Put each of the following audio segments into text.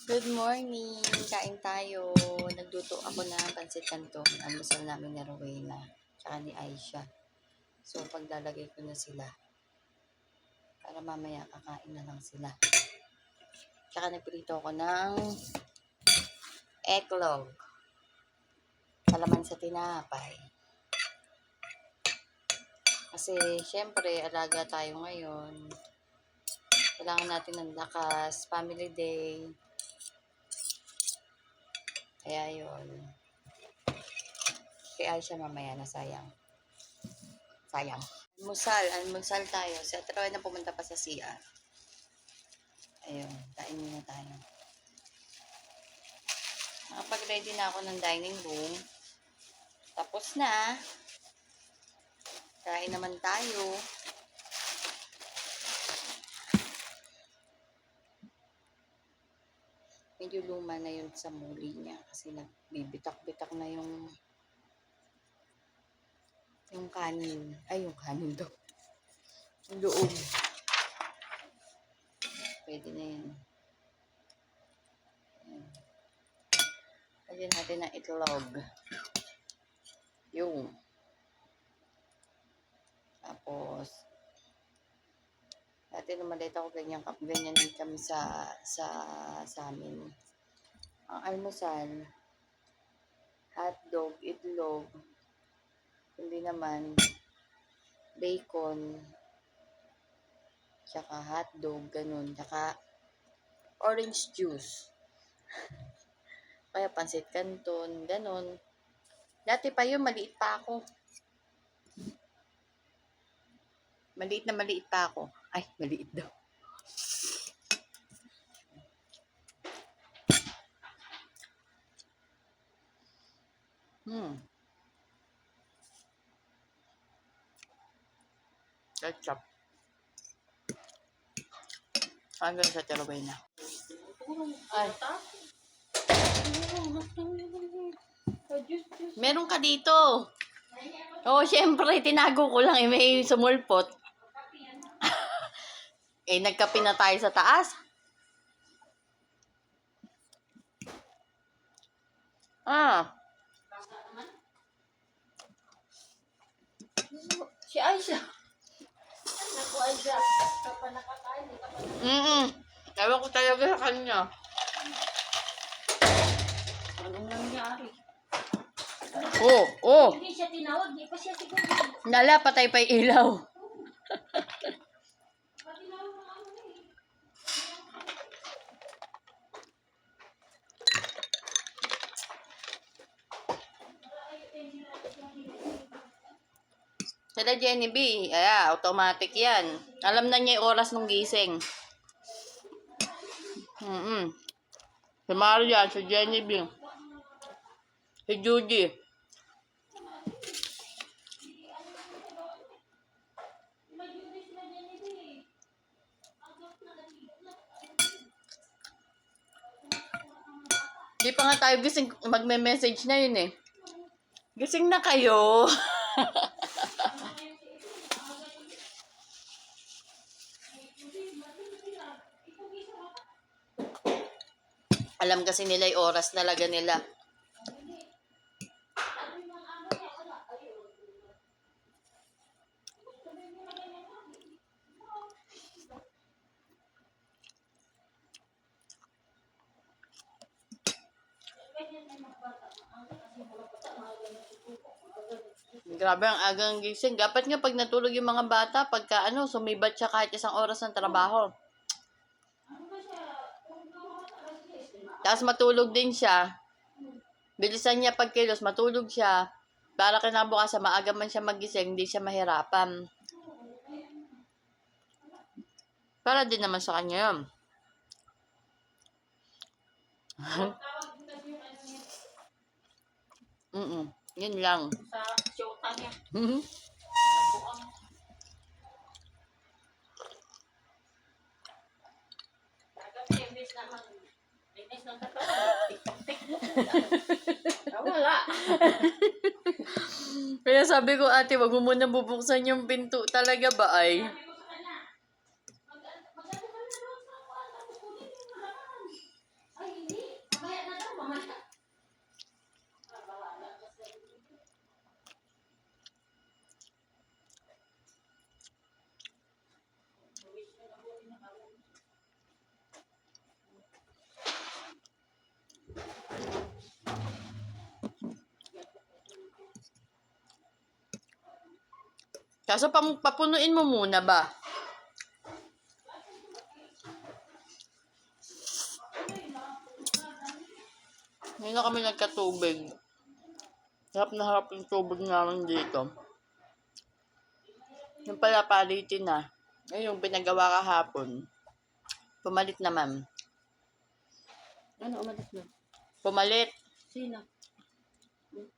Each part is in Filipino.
Good morning! Kain tayo. Nagluto ako ng pancit canton. Almusal namin ni Rowena. Tsaka ni Aisha. So, paglalagay ko na sila. Para mamaya kakain na lang sila. Tsaka nagprito ako ng eggnog. Palaman sa tinapay. Kasi, syempre, alaga tayo ngayon. Kailangan natin ng lakas. Family day. Kaya yun. Kaya siya mamaya na sayang. Sayang. Almusal tayo. Si Ate Rowena pumunta pa sa CR. Ayun, kain muna tayo. Nakapag-ready na ako ng dining room. Tapos na. Kain naman tayo. Medyo luma na yun sa muli niya kasi nagbibitak-bitak na yung kanin. Ay, yung kanin daw. Yung loob. Pwede na yun. Lagyan natin ng itlog. Yung. Tapos, dati lumalit ako ganyan din kami sa amin. Ang almusal, hotdog, itlog, hindi naman, bacon, tsaka hotdog, ganun, tsaka orange juice. Kaya pancit canton, ganun. Dati pa yun, maliit pa ako. Maliit pa ako. Ay, maliit daw. Ketchup. Hanggang sa Ate na. Ay. Meron ka dito. Oo, syempre, tinago ko lang. May sumulpot. Nagkape na tayo sa taas. Si Aisha. Naku, Aisha. Kapag nakakain, hindi ka pa nakakain. Ewan ko talaga sa kanya. Anong nangyari? Hindi siya tinawag, hindi pa siya siguro. Nala, patay pa yung ilaw. Sila Jenny B, automatic yan. Alam na niya yung oras ng gising. Si Maria, si Jenny B, si Judy. Di pa nga tayo gising, magme-message na yun eh. Gising na kayo. Alam kasi nila yung oras talaga nila. Grabe ang agang gising. Dapat nga pag natulog yung mga bata, pagka sumibat siya kahit isang oras ng trabaho. Tapos matulog din siya. Bilisan niya pagkilos, matulog siya. Para kinabukasan, maaga man siya magising, hindi siya mahirapan. Para din naman sa kanya yun. Yun lang. Sa showta niya. Wala. Kaya sabi ko, ate, wag mo muna bubuksan yung pinto. Talaga ba ay? Kaso papunuin mo muna ba? Ngayon na kami nagkatubig. Harap na harap yung tubig namin dito. Yung pala palitin na. Ayun yung pinagawa kahapon. Pumalit naman. Ano umalis na? Pumalit. Sino?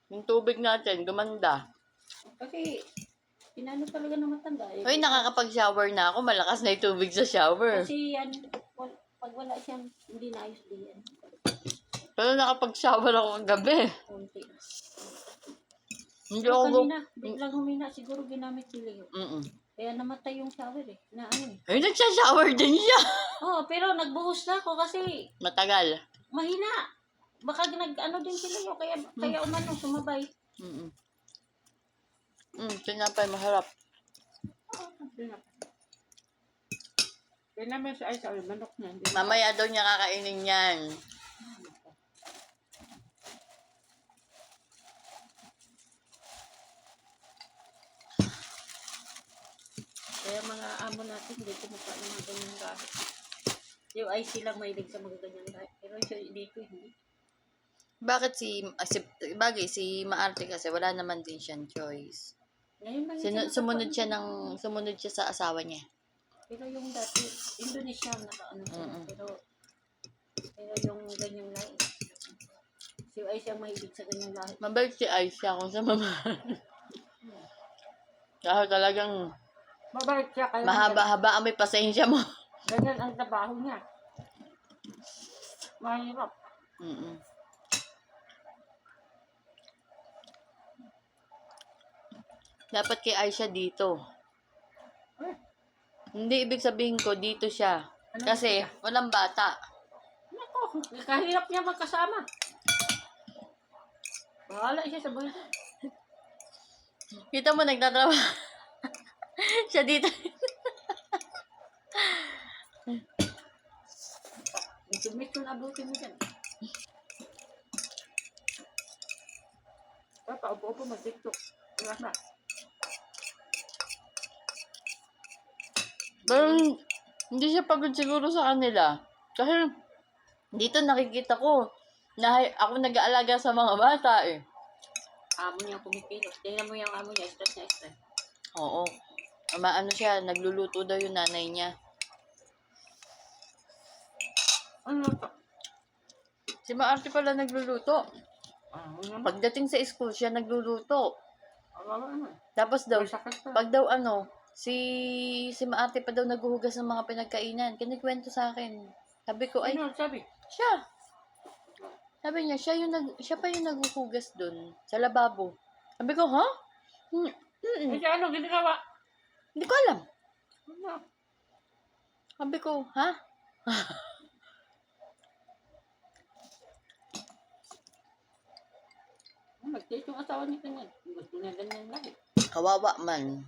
Yung tubig natin, gumanda. Kasi, inano talaga ng matanda. Eh. Uy, nakakapag-shower na ako. Malakas na yung tubig sa shower. Kasi yan, pag wala siyang, hindi na ayos din yan. Pero nakapag-shower ako ng gabi. Kunti. Hindi Pero ako... kanina, biglang humina, siguro ginamit ni Leo. Kaya namatay yung shower eh. Na ano eh. Ay, nagsha-shower din siya. Oo, pero nagbuhos na ako kasi Matagal. mahina. Baka nag-ano din si Leo, kaya umano, sumabay. Tinapay, masarap. Kaya naman siya ay sabi, manok na. Mamaya daw niya kakainin yan. Kaya mga amo natin, hindi kumukha ng mga ganyang lahi. Yung ay silang mahilig sa mga ganyang lahi. Pero siya dito, hindi. Bakit bagay, si Maarte kasi wala naman din siyang choice. Ngayon lang siya Sumunod siya sa asawa niya. Pero yung dati, Indonesia nakaano siya. Pero yung ganyang lahi. Si ay siya mahilig sa ganyang lahi. Mabait si Aisha kung sa mama. Kasi talagang Mabalik siya kaya mahaba-haba ang may pasensya mo. ganyan ang trabaho niya. Mahirap. Dapat kay Aisha dito. Hindi, ibig sabihin ko, dito siya. Kasi, walang bata. Nako, kahirap niya magkasama. Bahala siya sa buhay. Kita mo, nagtatrabaho. Siya dito. Submit yung abutin mo dyan. Paupo-upo mag-tiktok. Wala na. Pero, hindi siya pagod siguro sa kanila. Kasi, dito nakikita ko, na ako nag-aalaga sa mga bata eh. Amo niya kumikilos. Tingnan mo yung amo niya, stress na stress. Oo. Ano siya, nagluluto daw yung nanay niya. Ano to? Si Maarte pala nagluluto. Pagdating sa school, siya nagluluto. Tapos daw, pag daw si Maarte pa daw naghuhugas ng mga pinagkainan. Kinikwento sa akin. Sabi ko, ay, sabi? siya. Sabi niya, siya pa yung naghuhugas dun, sa lababo. Sabi ko, ha? Kasi ano, ginagawa? Hindi ko alam. Ano? Sabi ko, ha? Mag-date yung asawa niya ganyan. Gusto niya ganyan lagi. Kawawa man.